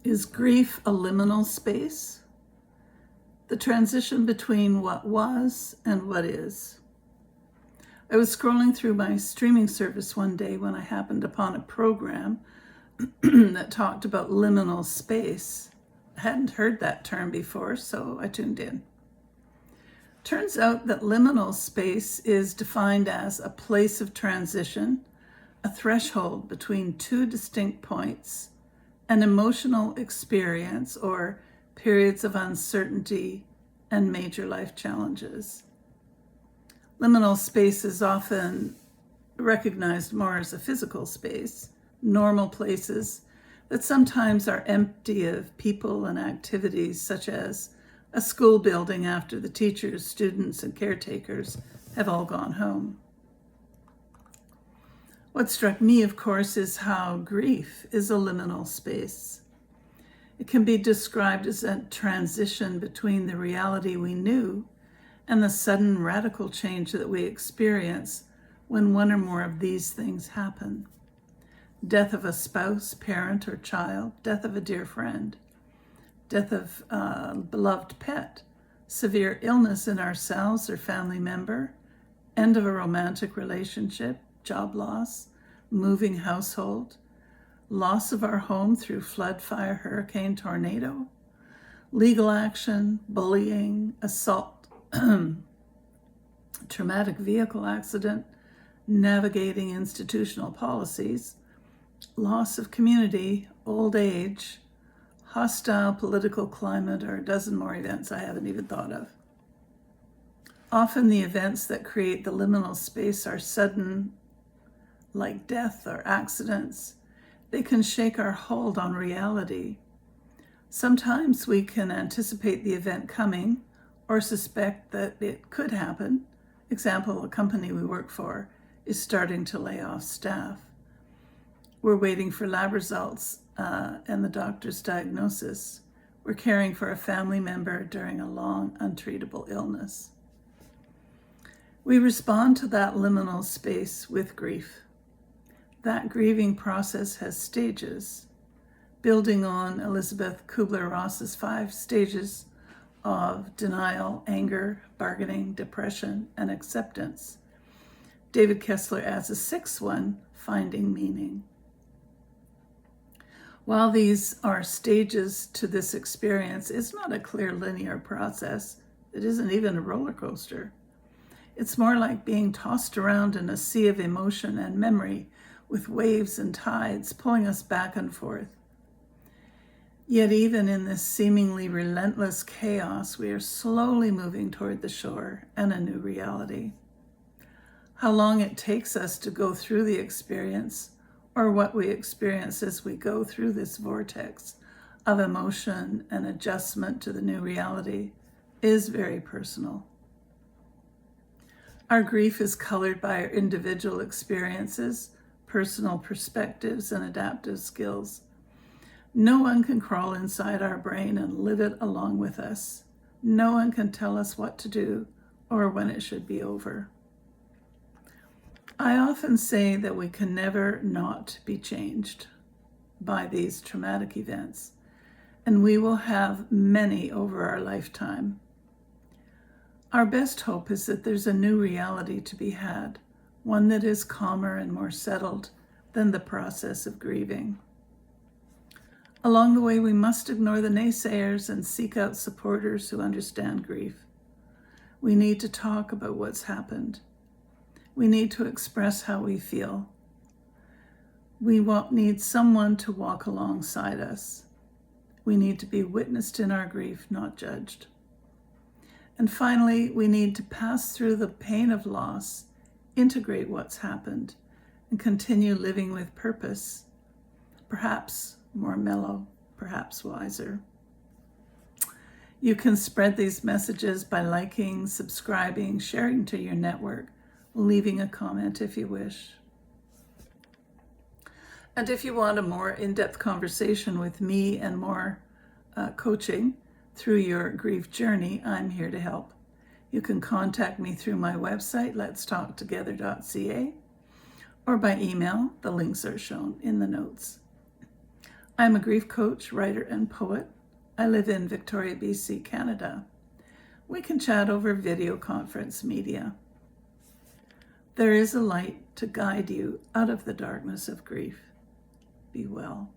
Is grief a liminal space? The transition between what was and what is. I was scrolling through my streaming service one day when I happened upon a program that talked about liminal space. I hadn't heard that term before, so I tuned in. Turns out that liminal space is defined as a place of transition, a threshold between two distinct points, an emotional experience or periods of uncertainty and major life challenges. Liminal space is often recognized more as a physical space, normal places that sometimes are empty of people and activities, such as a school building after the teachers, students, and caretakers have all gone home. What struck me, of course, is how grief is a liminal space. It can be described as a transition between the reality we knew and the sudden radical change that we experience when one or more of these things happen. Death of a spouse, parent, or child, death of a dear friend, death of a beloved pet, severe illness in ourselves or family member, end of a romantic relationship, job loss, moving household, loss of our home through flood, fire, hurricane, tornado, legal action, bullying, assault, traumatic vehicle accident, navigating institutional policies, loss of community, old age, hostile political climate, or a dozen more events I haven't even thought of. Often the events that create the liminal space are sudden, like death or accidents. They can shake our hold on reality. Sometimes we can anticipate the event coming or suspect that it could happen. Example, a company we work for is starting to lay off staff. We're waiting for lab results and the doctor's diagnosis. We're caring for a family member during a long, untreatable illness. We respond to that liminal space with grief. That grieving process has stages, building on Elizabeth Kubler-Ross's 5 stages of denial, anger, bargaining, depression, and acceptance. David Kessler adds a 6th one, finding meaning. While these are stages to this experience, it's not a clear linear process. It isn't even a roller coaster. It's more like being tossed around in a sea of emotion and memory with waves and tides pulling us back and forth. Yet even in this seemingly relentless chaos, we are slowly moving toward the shore and a new reality. How long it takes us to go through the experience, or what we experience as we go through this vortex of emotion and adjustment to the new reality, is very personal. Our grief is colored by our individual experiences, personal perspectives, and adaptive skills. No one can crawl inside our brain and live it along with us. No one can tell us what to do or when it should be over. I often say that we can never not be changed by these traumatic events, and we will have many over our lifetime. Our best hope is that there's a new reality to be had, one that is calmer and more settled than the process of grieving. Along the way, we must ignore the naysayers and seek out supporters who understand grief. We need to talk about what's happened. We need to express how we feel. We need someone to walk alongside us. We need to be witnessed in our grief, not judged. And finally, we need to pass through the pain of loss, integrate what's happened, and continue living with purpose, perhaps more mellow, perhaps wiser. You can spread these messages by liking, subscribing, sharing to your network, leaving a comment if you wish. And if you want a more in-depth conversation with me and more coaching through your grief journey, I'm here to help. You can contact me through my website, letstalktogether.ca, or by email. The links are shown in the notes. I'm a grief coach, writer, and poet. I live in Victoria, BC, Canada. We can chat over video conference media. There is a light to guide you out of the darkness of grief. Be well.